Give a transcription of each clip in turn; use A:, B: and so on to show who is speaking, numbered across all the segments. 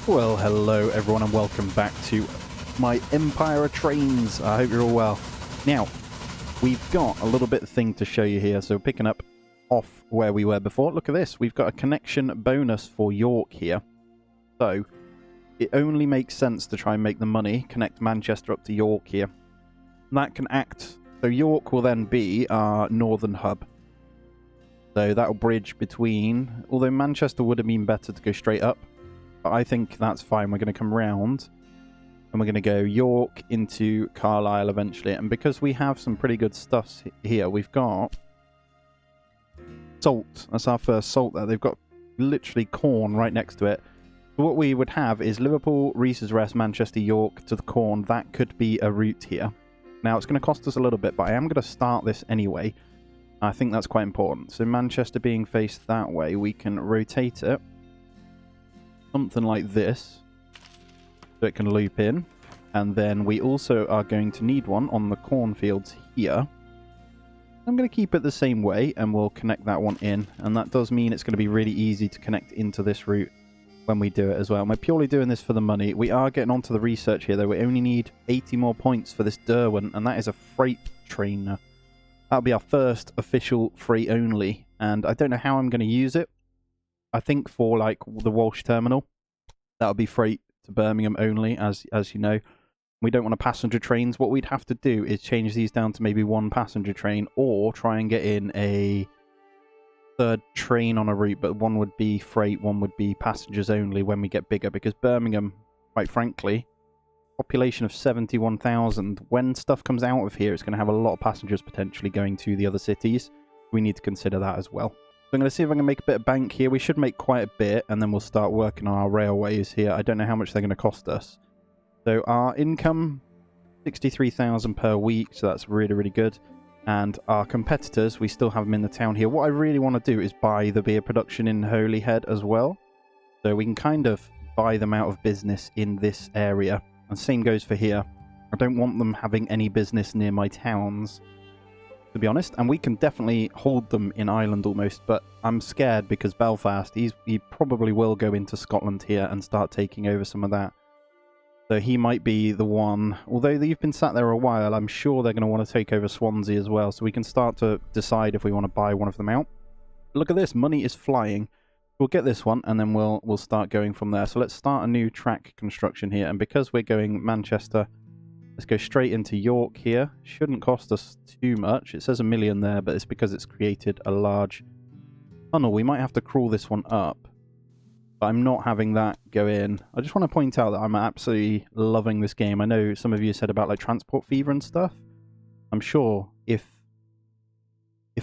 A: Well, hello everyone and welcome back to my Empire of Trains. I hope you're all well. Now, we've got a little bit of thing to show you here. So picking up off where we were before, look at this. We've got a connection bonus for York here. So it only makes sense to try and make the money, connect Manchester up to York here. And that can act, so York will then be our northern hub. So that'll bridge between, although Manchester would have been better to go straight up. But I think that's fine. We're going to come round and we're going to go York into Carlisle eventually. And because we have some pretty good stuff here, we've got salt. That's our first salt there. They've got literally corn right next to it. So what we would have is Liverpool, Reese's Rest, Manchester, York to the corn. That could be a route here. Now, it's going to cost us a little bit, but I am going to start this anyway. I think that's quite important. So Manchester being faced that way, we can rotate it. Something like this, so it can loop in. And then we also are going to need one on the cornfields here. I'm going to keep it the same way, and we'll connect that one in. And that does mean it's going to be really easy to connect into this route when we do it as well. And we're purely doing this for the money. We are getting onto the research here, though. We only need 80 more points for this Derwent, and that is a freight train. That'll be our first official freight only. And I don't know how I'm going to use it. I think for like the Walsh terminal, that'll be freight to Birmingham only, as you know. We don't want a passenger trains. What we'd have to do is change these down to maybe one passenger train, or try and get in a third train on a route, but one would be freight, one would be passengers only when we get bigger, because Birmingham, quite frankly, population of 71,000, when stuff comes out of here, it's going to have a lot of passengers potentially going to the other cities. We need to consider that as well. I'm going to see if I can make a bit of bank here. We should make quite a bit, and then we'll start working on our railways here. I don't know how much they're going to cost us. So our income, 63,000 per week, so that's really, really good. And our competitors, we still have them in the town here. What I really want to do is buy the beer production in Holyhead as well. So we can kind of buy them out of business in this area. And same goes for here. I don't want them having any business near my towns, to be honest, and we can definitely hold them in Ireland almost, but I'm scared because Belfast, he probably will go into Scotland here and start taking over some of that. So he might be the one, although you've been sat there a while, I'm sure they're going to want to take over Swansea as well, so we can start to decide if we want to buy one of them out. Look at this, money is flying. We'll get this one, and then we'll start going from there. So let's start a new track construction here, and because we're going Manchester, let's go straight into York here. Shouldn't cost us too much. It says 1 million there, but it's because it's created a large tunnel. We might have to crawl this one up, but I'm not having that go in. I just want to point out that I'm absolutely loving this game. I know some of you said about like transport fever and stuff. I'm sure if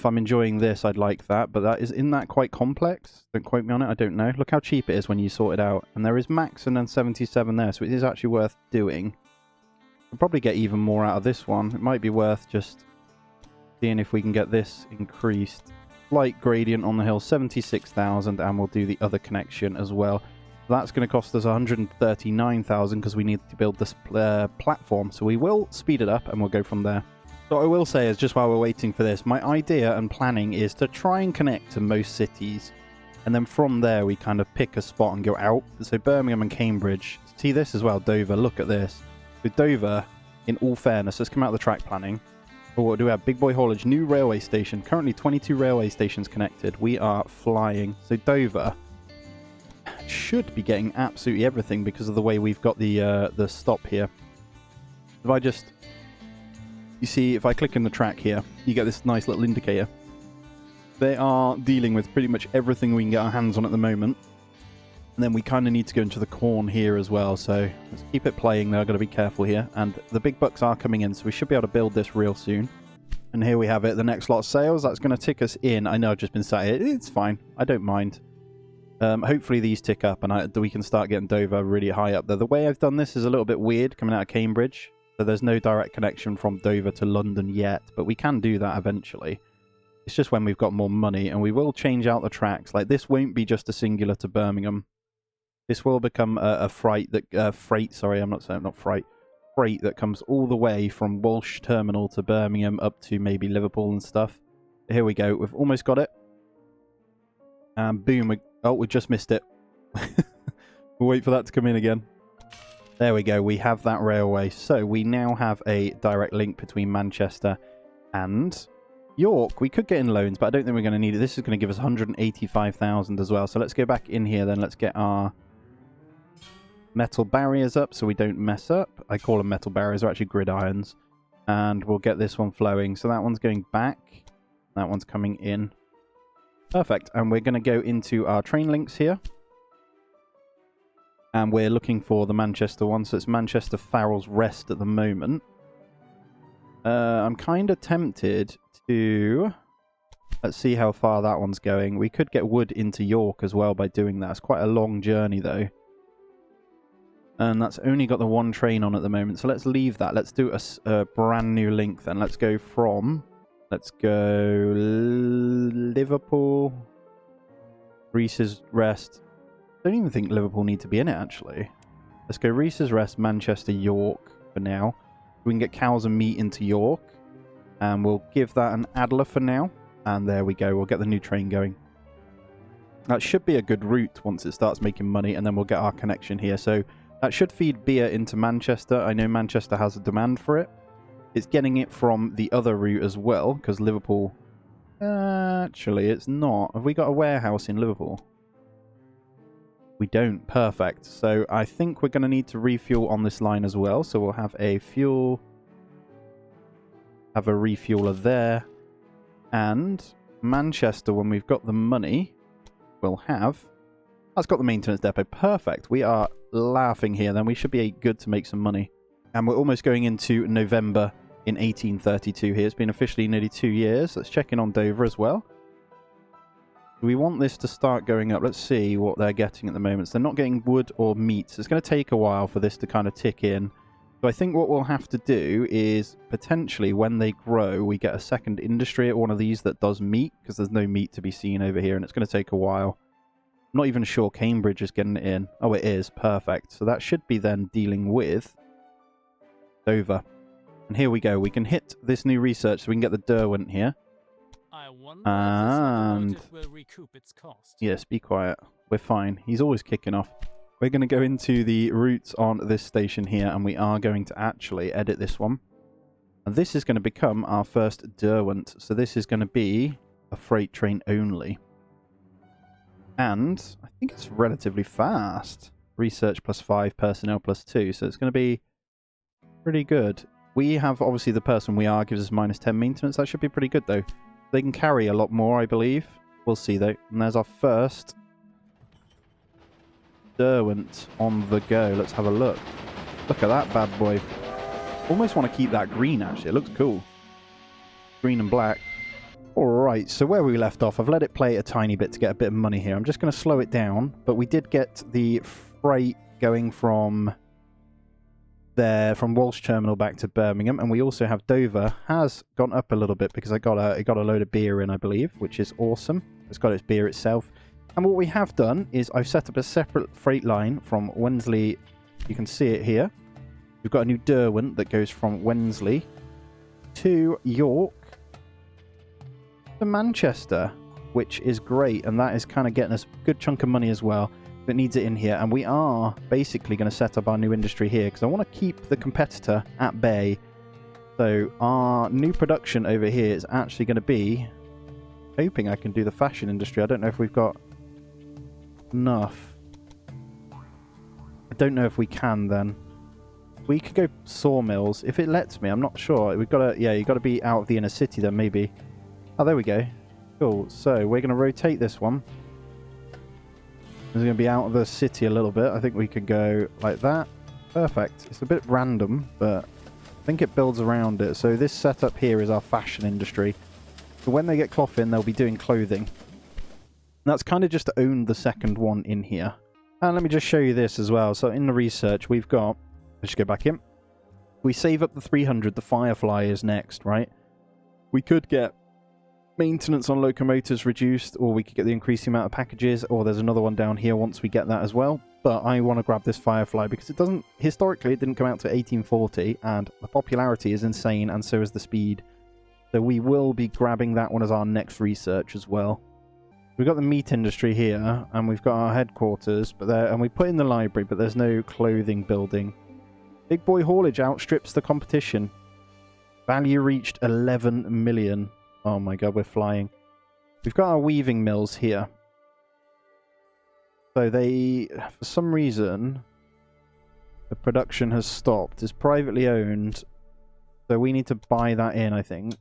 A: I'm enjoying this, I'd like that, but isn't that quite complex? Don't quote me on it, I don't know. Look how cheap it is when you sort it out. And there is max and then 77 there, so it is actually worth doing. We'll probably get even more out of this one. It might be worth just seeing if we can get this increased. Light gradient on the hill, 76,000, and we'll do the other connection as well. That's going to cost us 139,000 because we need to build this platform. So we will speed it up and we'll go from there. So what I will say is, just while we're waiting for this, my idea and planning is to try and connect to most cities. And then from there, we kind of pick a spot and go out. So Birmingham and Cambridge. See this as well, Dover. Look at this. With Dover, in all fairness, let's come out of the track planning. Oh, what do we have? Big Boy Haulage, new railway station. Currently 22 railway stations connected. We are flying. So Dover should be getting absolutely everything because of the way we've got the stop here. If I just... You see, if I click in the track here, you get this nice little indicator. They are dealing with pretty much everything we can get our hands on at the moment. And then we kind of need to go into the corn here as well, so let's keep it playing though. I've got to be careful here. And the big bucks are coming in, so we should be able to build this real soon. And here we have it, the next lot of sales. That's going to tick us in. I know I've just been sat here. It's fine. I don't mind. Hopefully these tick up and we can start getting Dover really high up there. The way I've done this is a little bit weird coming out of Cambridge. So there's no direct connection from Dover to London yet, but we can do that eventually. It's just when we've got more money, and we will change out the tracks. Like this won't be just a singular to Birmingham. This will become a freight that freight that comes all the way from Walsh Terminal to Birmingham up to maybe Liverpool and stuff. Here we go. We've almost got it. And boom. We just missed it. We'll wait for that to come in again. There we go. We have that railway. So we now have a direct link between Manchester and York. We could get in loans, but I don't think we're going to need it. This is going to give us 185,000 as well. So let's go back in here then. Let's get our metal barriers up so we don't mess up. I call them metal barriers. They're actually gridirons. And we'll get this one flowing. So that one's going back. That one's coming in. Perfect. And we're going to go into our train links here. And we're looking for the Manchester one. So it's Manchester Farrell's Rest at the moment. I'm kind of tempted to... Let's see how far that one's going. We could get wood into York as well by doing that. It's quite a long journey though. And that's only got the one train on at the moment. So let's leave that. Let's do a brand new link then. Let's go from... Let's go... Liverpool... Reese's Rest... I don't even think Liverpool need to be in it, actually. Let's go Reese's Rest, Manchester, York for now. We can get cows and meat into York. And we'll give that an Adler for now. And there we go. We'll get the new train going. That should be a good route once it starts making money. And then we'll get our connection here. So that should feed beer into Manchester. I know Manchester has a demand for it. It's getting it from the other route as well. Because Liverpool... Actually, it's not. Have we got a warehouse in Liverpool? We don't. Perfect. So I think we're going to need to refuel on this line as well. So we'll have a fuel... Have a refueler there. And Manchester, when we've got the money, we'll have... That's got the maintenance depot. Perfect. We are laughing here. Then we should be good to make some money. And we're almost going into November in 1832 here. It's been officially nearly 2 years. Let's check in on Dover as well. We want this to start going up. Let's see what they're getting at the moment. So they're not getting wood or meat. So it's going to take a while for this to kind of tick in. So I think what we'll have to do is potentially when they grow, we get a second industry at one of these that does meat, because there's no meat to be seen over here and it's going to take a while. I'm not even sure Cambridge is getting it in. Oh, it is. Perfect. So that should be then dealing with Dover. And here we go. We can hit this new research so we can get the Derwent here.
B: I wonder
A: And
B: if this locomotive will recoup its cost.
A: Yes, be quiet. We're fine. He's always kicking off. We're going to go into the routes on this station here, and we are going to actually edit this one. And this is going to become our first Derwent. So this is going to be a freight train only. And I think it's relatively fast. Research +5, personnel +2. So it's going to be pretty good. We have, obviously, the person we are gives us -10 maintenance. That should be pretty good, though. They can carry a lot more, I believe. We'll see, though. And there's our first Derwent on the go. Let's have a look. Look at that bad boy. Almost want to keep that green, actually. It looks cool. Green and black. Alright, so where we left off, I've let it play a tiny bit to get a bit of money here. I'm just going to slow it down. But we did get the freight going from there, from Walsh Terminal back to Birmingham. And we also have Dover has gone up a little bit because it got a load of beer in, I believe, which is awesome. It's got its beer itself. And what we have done is I've set up a separate freight line from Wensley. You can see it here. We've got a new Derwent that goes from Wensley to York to Manchester, which is great. And that is kind of getting us a good chunk of money as well. That needs it in here. And we are basically going to set up our new industry here because I want to keep the competitor at bay. So our new production over here is actually going to be... Hoping I can do the fashion industry. I don't know if we've got enough. I don't know if we can then. We could go sawmills if it lets me. I'm not sure. We've got to, yeah, you've got to be out of the inner city then maybe. Oh, there we go. Cool. So we're going to rotate this one. It's going to be out of the city a little bit. I think we could go like that. Perfect. It's a bit random, but I think it builds around it. So this setup here is our fashion industry. So when they get cloth in, they'll be doing clothing. And that's kind of just to own the second one in here. And let me just show you this as well. So in the research, we've got... Let's go back in. We save up the 300. The Firefly is next, right? We could get maintenance on locomotives reduced, or we could get the increasing amount of packages, or there's another one down here once we get that as well. But I want to grab this Firefly because it doesn't... Historically, it didn't come out to 1840, and the popularity is insane, and so is the speed. So we will be grabbing that one as our next research as well. We've got the meat industry here, and we've got our headquarters, but and we put in the library, but there's no clothing building. Big boy haulage outstrips the competition. Value reached 11 million. Oh my god, we're flying. We've got our weaving mills here. So they, for some reason, the production has stopped. It's privately owned, so we need to buy that in, I think.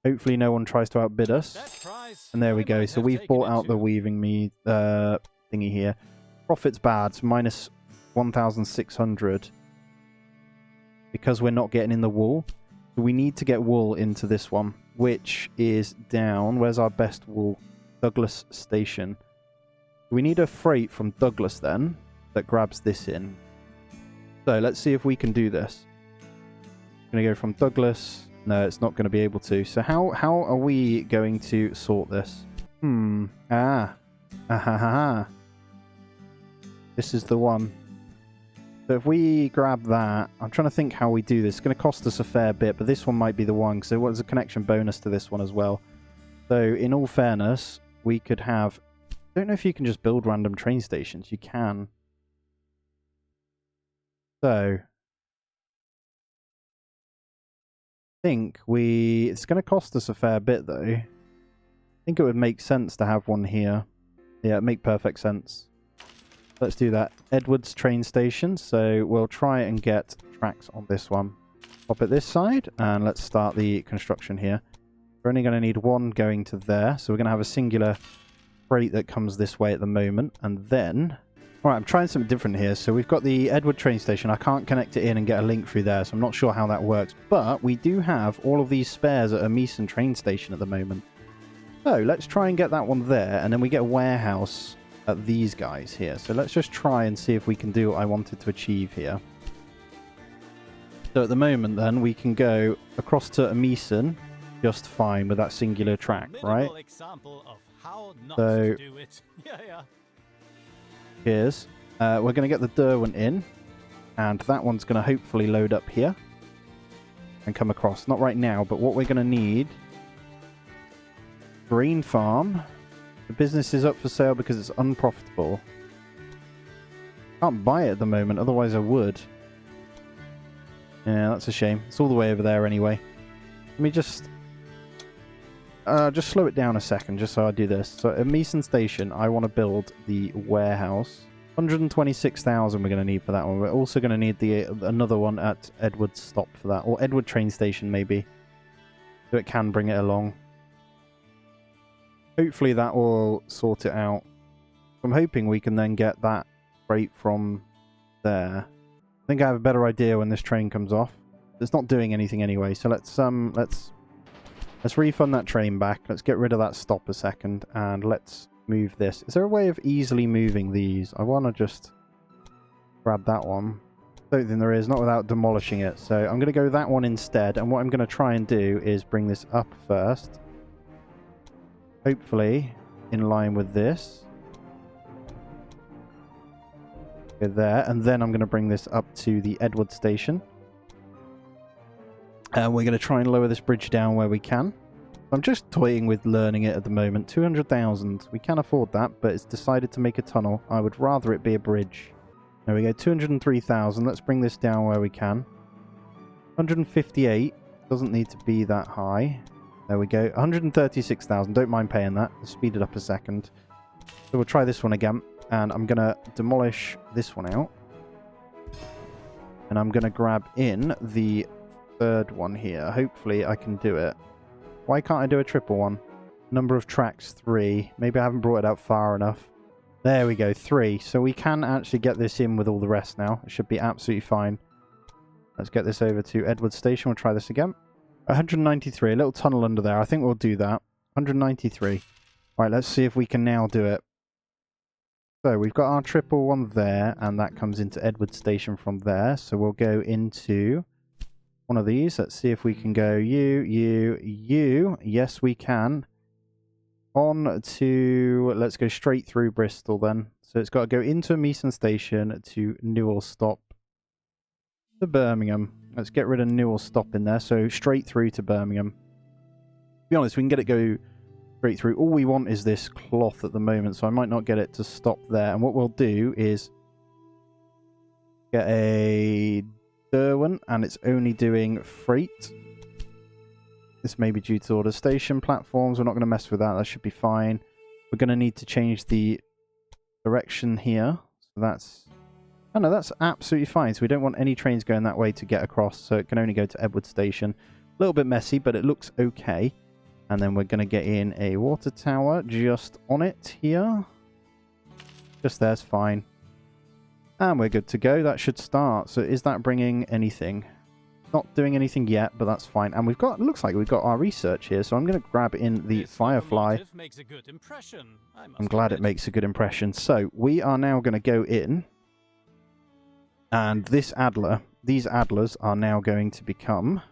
A: Hopefully no one tries to outbid us. And there we go. So we've bought out the weaving thingy here. Profit's bad. So minus 1,600. Because we're not getting in the wool. So we need to get wool into this one. Which is down. Where's our best wool? Douglas Station. We need a freight from Douglas then. That grabs this in. So let's see if we can do this. I'm going to go from Douglas. No, it's not going to be able to. So how are we going to sort this? This is the one. So if we grab that, I'm trying to think how we do this. It's going to cost us a fair bit, but this one might be the one, because there was a connection bonus to this one as well. So in all fairness, we could have... I don't know if you can just build random train stations. You can. So... think it's going to cost us a fair bit though. I think it would make sense to have one here. Yeah, it'd make perfect sense. Let's do that. Edwards train station. So we'll try and get tracks on this one. Pop it this side and let's start the construction here. We're only going to need one going to there. So we're going to have a singular freight that comes this way at the moment. And then... Alright, I'm trying something different here. So we've got the Edward train station. I can't connect it in and get a link through there, so I'm not sure how that works. But we do have all of these spares at a Meeson train station at the moment. So let's try and get that one there, and then we get a warehouse at these guys here. So let's just try and see if we can do what I wanted to achieve here. So at the moment then, we can go across to a Meeson just fine with that singular track, right? So... Here's. We're going to get the Derwent in, and that one's going to hopefully load up here and come across. Not right now, but what we're going to need... Green farm. The business is up for sale because it's unprofitable. Can't buy it at the moment, otherwise I would. Yeah, that's a shame. It's all the way over there anyway. Let me just slow it down a second, just so I do this. So at Meeson Station, I want to build the warehouse. 126,000 we're going to need for that one. We're also going to need another one at Edward Stop for that. Or Edward Train Station, maybe. So it can bring it along. Hopefully that will sort it out. I'm hoping we can then get that freight from there. I think I have a better idea when this train comes off. It's not doing anything anyway, so let's refund that train back. Let's get rid of that stop a second, and let's move this. Is there a way of easily moving these? I want to just grab that one. Don't think there is, not without demolishing it. So I'm going to go that one instead, and what I'm going to try and do is bring this up first. Hopefully in line with this. Go there, and then I'm going to bring this up to the Edward station. And we're going to try and lower this bridge down where we can. I'm just toying with learning it at the moment. 200,000. We can afford that, but it's decided to make a tunnel. I would rather it be a bridge. There we go. 203,000. Let's bring this down where we can. 158. Doesn't need to be that high. There we go. 136,000. Don't mind paying that. Let's speed it up a second. So we'll try this one again. And I'm going to demolish this one out. And I'm going to grab in the... third one here. Hopefully I can do it. Why can't I do a triple one? Number of tracks 3. Maybe I haven't brought it out far enough. There we go, 3. So we can actually get this in with all the rest now. It should be absolutely fine. Let's get this over to Edward Station. We'll try this again. 193. A little tunnel under there. I think we'll do that. 193. Right, let's see if we can now do it. So we've got our triple one there, and that comes into Edward Station from there. So we'll go into... one of these. Let's see if we can go you. Yes, we can. On to... let's go straight through Bristol then. So it's got to go into Meeson Station to Newell Stop to Birmingham. Let's get rid of Newell Stop in there. So straight through to Birmingham. To be honest, we can get it go straight through. All we want is this cloth at the moment, so I might not get it to stop there. And what we'll do is get a Derwent, and it's only doing freight. This may be due to order station platforms. We're not going to mess with that. That should be fine. We're going to need to change the direction here. So that's... Oh no, that's absolutely fine. So we don't want any trains going that way to get across. So it can only go to Edward Station. A little bit messy, but it looks okay. And then we're going to get in a water tower just on it here. Just there's fine. And we're good to go. That should start. So is that bringing anything? Not doing anything yet, but that's fine. And we've got, looks like we've got our research here. So I'm going to grab in the Firefly.
B: Makes a good impression,
A: I'm glad it makes a good impression. So we are now going to go in. And this Adler, these Adlers are now going to become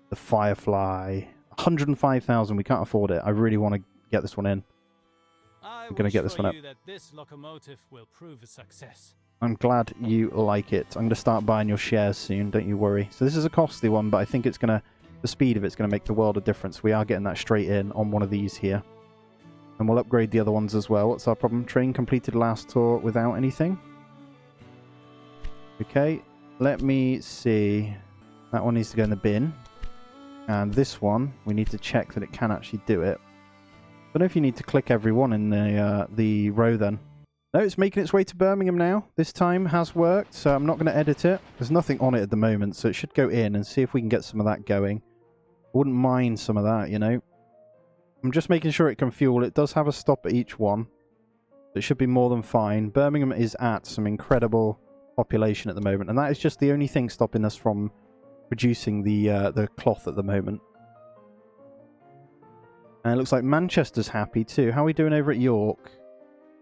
A: the Firefly. 105,000. We can't afford it. I really want to get this one in. I'm going to get this one up.
B: That this locomotive will prove a success.
A: I'm glad you like it. I'm going to start buying your shares soon, don't you worry. So this is a costly one, but I think it's going to, the speed of it's going to make the world of difference. We are getting that straight in on one of these here. And we'll upgrade the other ones as well. What's our problem? Train completed last tour without anything. Okay, let me see. That one needs to go in the bin. And this one, we need to check that it can actually do it. I don't know if you need to click every one in the row then. No, it's making its way to Birmingham now. This time has worked, so I'm not going to edit it. There's nothing on it at the moment, so it should go in and see if we can get some of that going. I wouldn't mind some of that, you know. I'm just making sure it can fuel. It does have a stop at each one. It should be more than fine. Birmingham is at some incredible population at the moment, and that is just the only thing stopping us from producing the cloth at the moment. And it looks like Manchester's happy too. How are we doing over at York?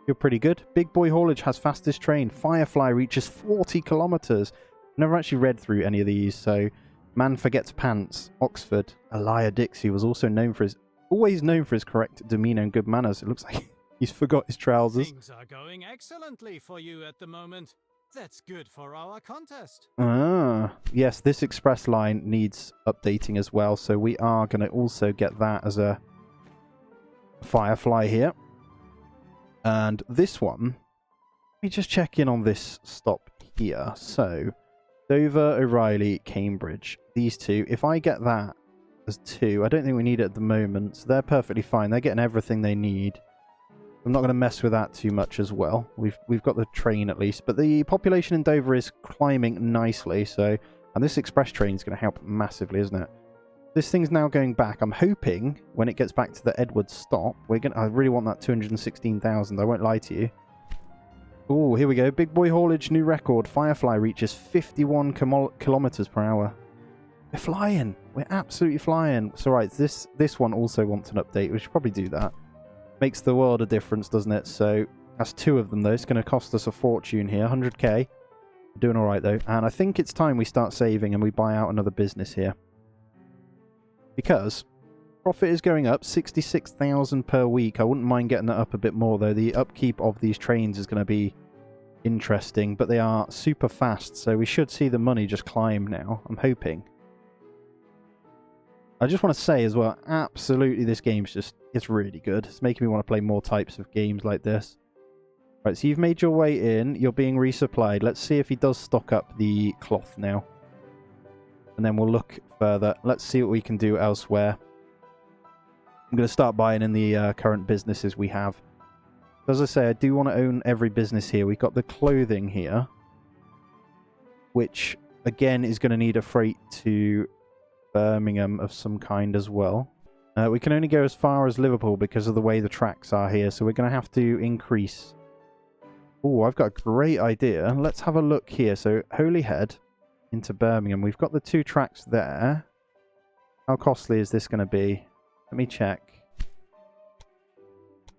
A: You're pretty good. Big Boy Haulage has fastest train. Firefly reaches 40 kilometres. Never actually read through any of these, so... Man Forgets Pants. Oxford. Elia Dixie was also known for his... Always known for his correct demeanour and good manners. It looks like he's forgot his trousers.
B: Things are going excellently for you at the moment. That's good for our contest.
A: Ah, yes, this express line needs updating as well, so we are going to also get that as a Firefly here. And this one, let me just check in on this stop here. So, Dover, O'Reilly, Cambridge. These two, if I get that as 2, I don't think we need it at the moment, so they're perfectly fine. They're getting everything they need. I'm not going to mess with that too much as well. We've got the train at least, but the population in Dover is climbing nicely, so... And this express train is going to help massively, isn't it? This thing's now going back. I'm hoping when it gets back to the Edward stop, I really want that 216,000. I won't lie to you. Oh, here we go. Big Boy Haulage, new record. Firefly reaches 51 kilometers per hour. We're flying. We're absolutely flying. So right, this one also wants an update. We should probably do that. Makes the world a difference, doesn't it? So that's 2 of them though. It's going to cost us a fortune here. 100k. We're doing all right though. And I think it's time we start saving and we buy out another business here. Because profit is going up, 66,000 per week. I wouldn't mind getting that up a bit more, though. The upkeep of these trains is going to be interesting, but they are super fast, so we should see the money just climb now. I'm hoping. I just want to say as well, absolutely, this game's just, it's really good. It's making me want to play more types of games like this. Right, so you've made your way in. You're being resupplied. Let's see if he does stock up the cloth now. And then we'll look further. Let's see what we can do elsewhere. I'm going to start buying in the current businesses we have. As I say, I do want to own every business here. We've got the clothing here, which, again, is going to need a freight to Birmingham of some kind as well. We can only go as far as Liverpool because of the way the tracks are here, so we're going to have to increase. Oh, I've got a great idea. Let's have a look here. So, Holyhead into Birmingham. We've got the 2 tracks there. How costly is this going to be? Let me check.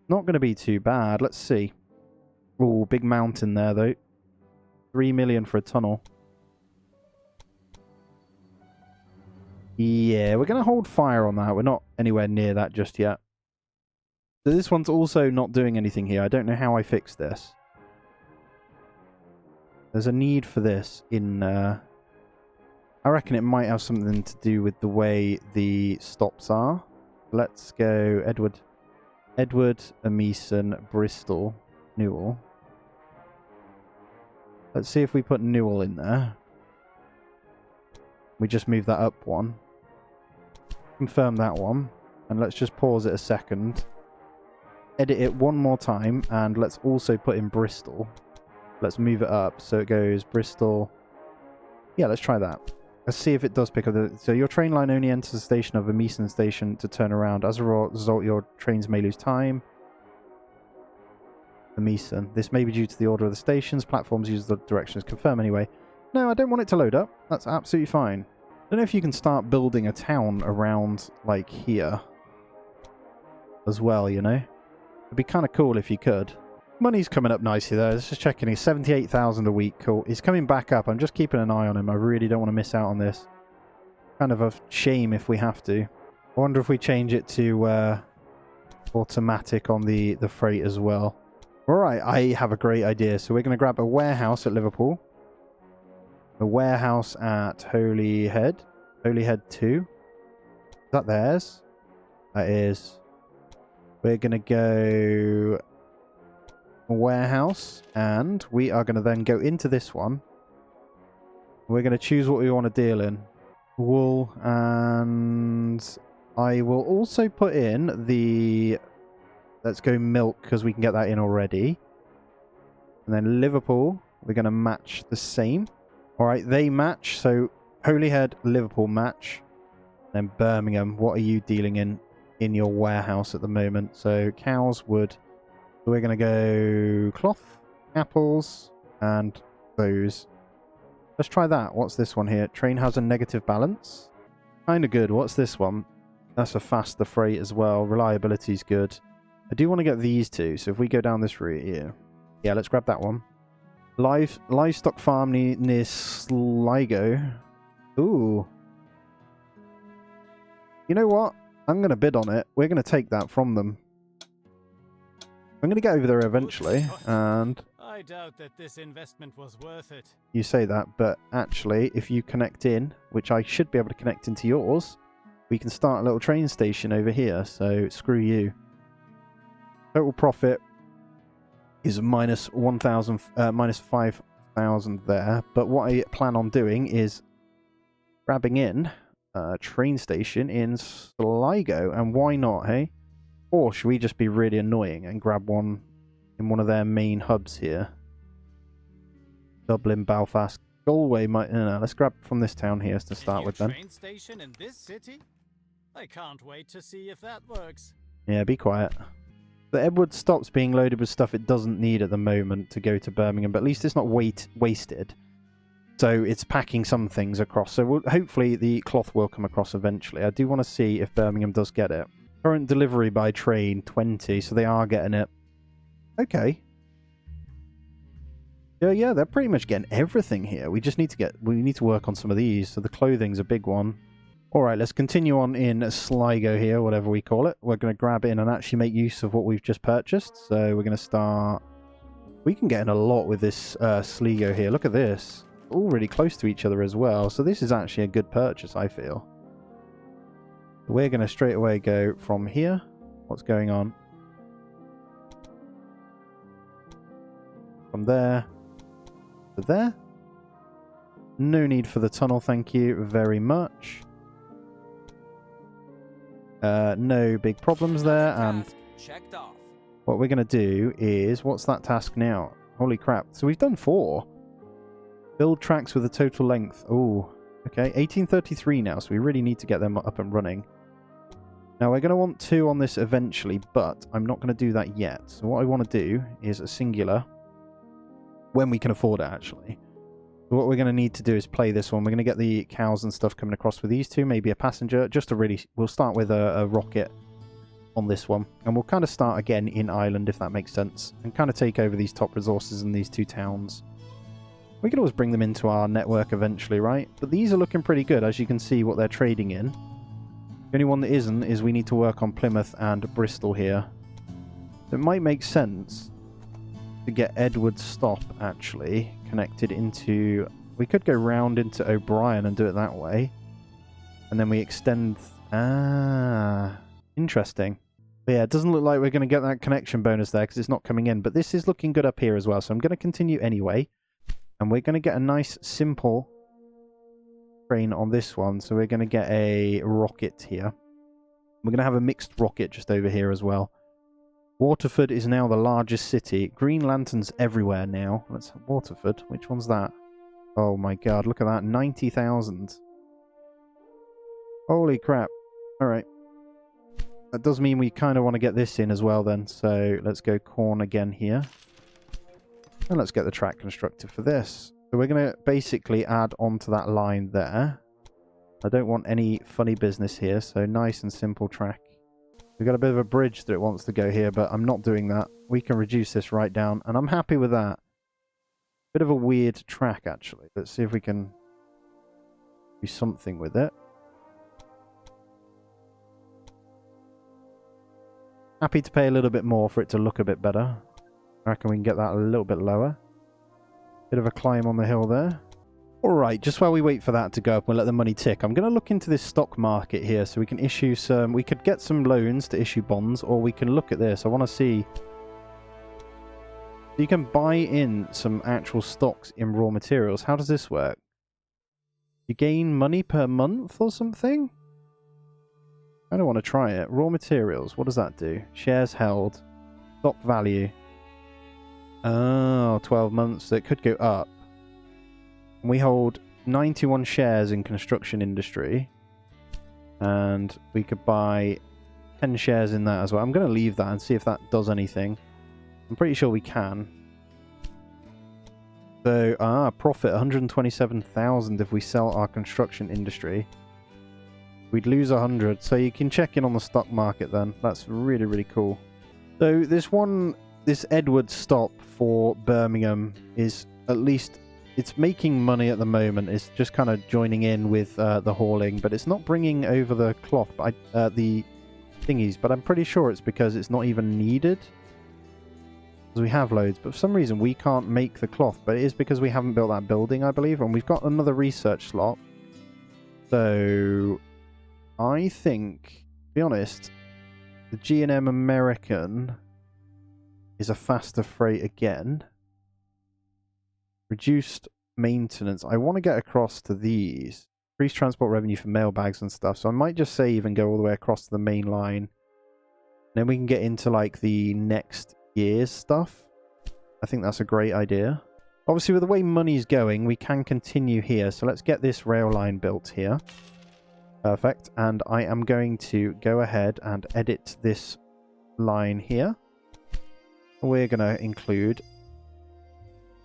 A: Not going to be too bad. Let's see. Oh, big mountain there, though. 3 million for a tunnel. Yeah, we're going to hold fire on that. We're not anywhere near that just yet. So this one's also not doing anything here. I don't know how I fix this. There's a need for this in... I reckon it might have something to do with the way the stops are. Let's go Edward, Ameson, Bristol, Newell. Let's see if we put Newell in there. We just move that up one. Confirm that one. And let's just pause it a second. Edit it one more time. And let's also put in Bristol. Let's move it up. So it goes Bristol. Yeah, let's try that. Let's see if it does pick up. So your train line only enters the station of Ameson Station to turn around. As a result, your trains may lose time. Ameson. This may be due to the order of the stations. Platforms use the directions. Confirm anyway. No, I don't want it to load up. That's absolutely fine. I don't know if you can start building a town around, like, here as well, you know? It'd be kind of cool if you could. Money's coming up nicely there. Let's just checking. He's 78,000 a week. Cool. He's coming back up. I'm just keeping an eye on him. I really don't want to miss out on this. Kind of a shame if we have to. I wonder if we change it to automatic on the freight as well. Alright, I have a great idea. So we're going to grab a warehouse at Liverpool. A warehouse at Holyhead. Holyhead 2. Is that theirs? That is. We're going to go a warehouse. And we are going to then go into this one. We're going to choose what we want to deal in. Wool. And I will also put in the... Let's go milk because we can get that in already. And then Liverpool. We're going to match the same. Alright, they match. So Holyhead, Liverpool match. Then Birmingham, what are you dealing in your warehouse at the moment? So cows, wood. So we're going to go cloth, apples, and those. Let's try that. What's this one here? Train has a negative balance. Kind of good. What's this one? That's a faster freight as well. Reliability is good. I do want to get these two. So if we go down this route here. Yeah, let's grab that one. Livestock farm near Sligo. Ooh. You know what? I'm going to bid on it. We're going to take that from them. I'm going to get over there eventually, and...
B: I doubt that this investment was worth it.
A: You say that, but actually, if you connect in, which I should be able to connect into yours, we can start a little train station over here, so screw you. Total profit is minus 1,000, minus 5,000 there. But what I plan on doing is grabbing in a train station in Sligo. And why not, hey? Or should we just be really annoying and grab one in one of their main hubs here? Dublin, Belfast, Galway might... No, let's grab from this town here to start with then.
B: Train station in this city? I can't wait to see if that works.
A: Yeah, be quiet. The Edward stops being loaded with stuff it doesn't need at the moment to go to Birmingham, but at least it's not wasted. So it's packing some things across. So hopefully the cloth will come across eventually. I do want to see if Birmingham does get it. Current delivery by train, 20, so they are getting it. Okay. Yeah, they're pretty much getting everything here. We just need to work on some of these. So the clothing's a big one. Alright, let's continue on in Sligo here, whatever we call it. We're going to grab in and actually make use of what we've just purchased. So we're going to start... We can get in a lot with this Sligo here. Look at this. All really close to each other as well. So this is actually a good purchase, I feel. We're going to straight away go from here. What's going on? From there to there. No need for the tunnel, thank you very much. No big problems there, and
C: checked off.
A: What we're going to do is... What's that task now? Holy crap. So we've done 4. Build tracks with a total length. Oh, okay. 1833 now, so we really need to get them up and running. Now, we're going to want 2 on this eventually, but I'm not going to do that yet. So what I want to do is a singular, when we can afford it, actually. So what we're going to need to do is play this one. We're going to get the cows and stuff coming across with these two, maybe a passenger, just to really... We'll start with a rocket on this one, and we'll kind of start again in Ireland, if that makes sense, and kind of take over these top resources in these 2 towns. We can always bring them into our network eventually, right? But these are looking pretty good, as you can see what they're trading in. The only one that isn't is we need to work on Plymouth and Bristol here. It might make sense to get Edward Stop, actually, connected into... We could go round into O'Brien and do it that way. And then we extend... Ah... Interesting. But yeah, it doesn't look like we're going to get that connection bonus there because it's not coming in. But this is looking good up here as well. So I'm going to continue anyway. And we're going to get a nice, simple train on this one. So we're going to get a rocket here. We're going to have a mixed rocket just over here as well. Waterford is now the largest city. Green lanterns everywhere now. Let's have Waterford. Which one's that? Oh my god, look at that. 90,000. Holy crap. Alright. That does mean we kind of want to get this in as well then. So let's go corn again here. And let's get the track constructed for this. So we're going to basically add onto that line there. I don't want any funny business here. So nice and simple track. We've got a bit of a bridge that it wants to go here, but I'm not doing that. We can reduce this right down, and I'm happy with that. Bit of a weird track, actually. Let's see if we can do something with it. Happy to pay a little bit more for it to look a bit better. I reckon we can get that a little bit lower. Bit of a climb on the hill there. Alright, just while we wait for that to go up, we'll let the money tick. I'm going to look into this stock market here so we can issue some... We could get some loans to issue bonds, or we can look at this. I want to see... You can buy in some actual stocks in raw materials. How does this work? You gain money per month or something? I don't want to try it. Raw materials, what does that do? Shares held. Stock value. Oh, 12 months. So it could go up. We hold 91 shares in construction industry. And we could buy 10 shares in that as well. I'm going to leave that and see if that does anything. I'm pretty sure we can. So, profit 127,000 if we sell our construction industry. We'd lose 100. So you can check in on the stock market then. That's really, really cool. So this Edward stop for Birmingham is at least... It's making money at the moment. It's just kind of joining in with the hauling, but it's not bringing over the cloth, the thingies. But I'm pretty sure it's because it's not even needed. Because we have loads, but for some reason we can't make the cloth. But it is because we haven't built that building, I believe, and we've got another research slot. So I think, to be honest, the G&M American is a faster freight again. Reduced maintenance. I want to get across to these. Increased transport revenue for mailbags and stuff. So I might just save and go all the way across to the main line. Then we can get into like the next year's stuff. I think that's a great idea. Obviously with the way money's going, we can continue here. So let's get this rail line built here. Perfect. And I am going to go ahead and edit this line here. We're going to include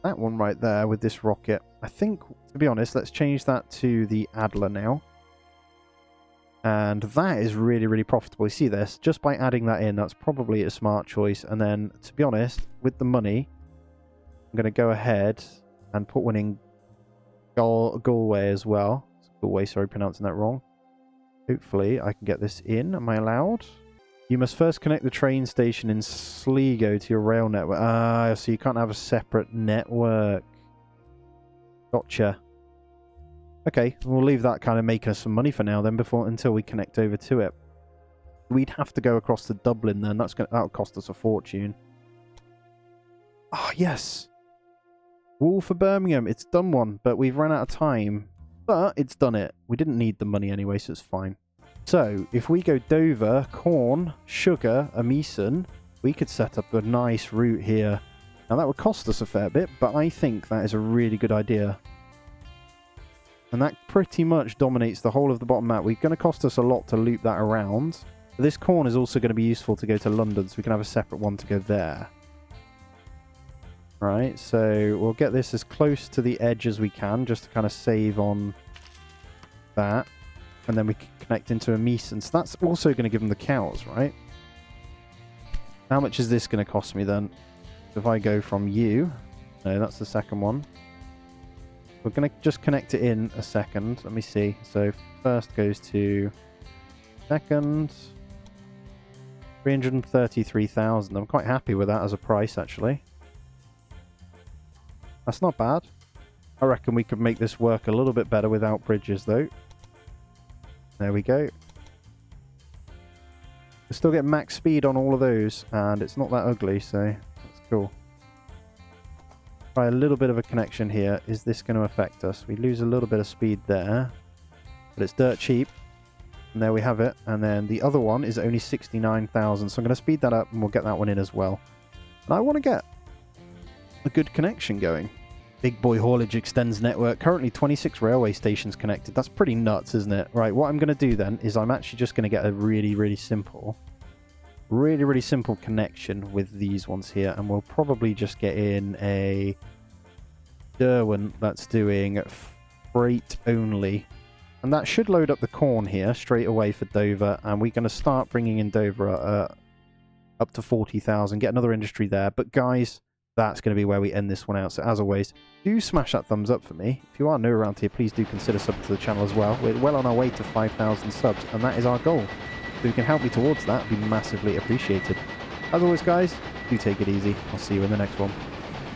A: that one right there with this rocket. I think, to be honest, let's change that to the Adler now. And that is really, really profitable. You see this? Just by adding that in, that's probably a smart choice. And then, to be honest, with the money, I'm going to go ahead and put one in Galway as well. Galway, sorry, pronouncing that wrong. Hopefully, I can get this in. Am I allowed? You must first connect the train station in Sligo to your rail network. Ah, so you can't have a separate network. Gotcha. Okay, we'll leave that kind of making us some money for now then until we connect over to it. We'd have to go across to Dublin then. That'll cost us a fortune. Ah, yes. Wall for Birmingham. It's done one, but we've run out of time. But it's done it. We didn't need the money anyway, so it's fine. So, if we go Dover, Corn, Sugar, Amison, we could set up a nice route here. Now, that would cost us a fair bit, but I think that is a really good idea. And that pretty much dominates the whole of the bottom map. We're going to cost us a lot to loop that around. But this corn is also going to be useful to go to London, so we can have a separate one to go there. Right, so we'll get this as close to the edge as we can, just to kind of save on that. And then we can connect into a Meeson. So that's also going to give them the cows, right? How much is this going to cost me then? If I go from you... No, that's the second one. We're going to just connect it in a second. Let me see. So first goes to second. 333,000. I'm quite happy with that as a price, actually. That's not bad. I reckon we could make this work a little bit better without bridges, though. There we go. We're still getting max speed on all of those, and it's not that ugly, so that's cool. Try a little bit of a connection here. Is this going to affect us? We lose a little bit of speed there, but it's dirt cheap. And there we have it. And then the other one is only 69,000, so I'm going to speed that up and we'll get that one in as well. And I want to get a good connection going. Big Boy Haulage extends network. Currently 26 railway stations connected. That's pretty nuts, isn't it? Right, what I'm going to do then is I'm actually just going to get a really simple connection with these ones here. And we'll probably just get in a Derwent that's doing freight only. And that should load up the corn here straight away for Dover. And we're going to start bringing in Dover up to 40,000. Get another industry there. But guys, that's going to be where we end this one out. So as always, do smash that thumbs up for me. If you are new around here, please do consider subbing to the channel as well. We're well on our way to 5,000 subs, and that is our goal. So if you can help me towards that, it'd be massively appreciated. As always, guys, do take it easy. I'll see you in the next one.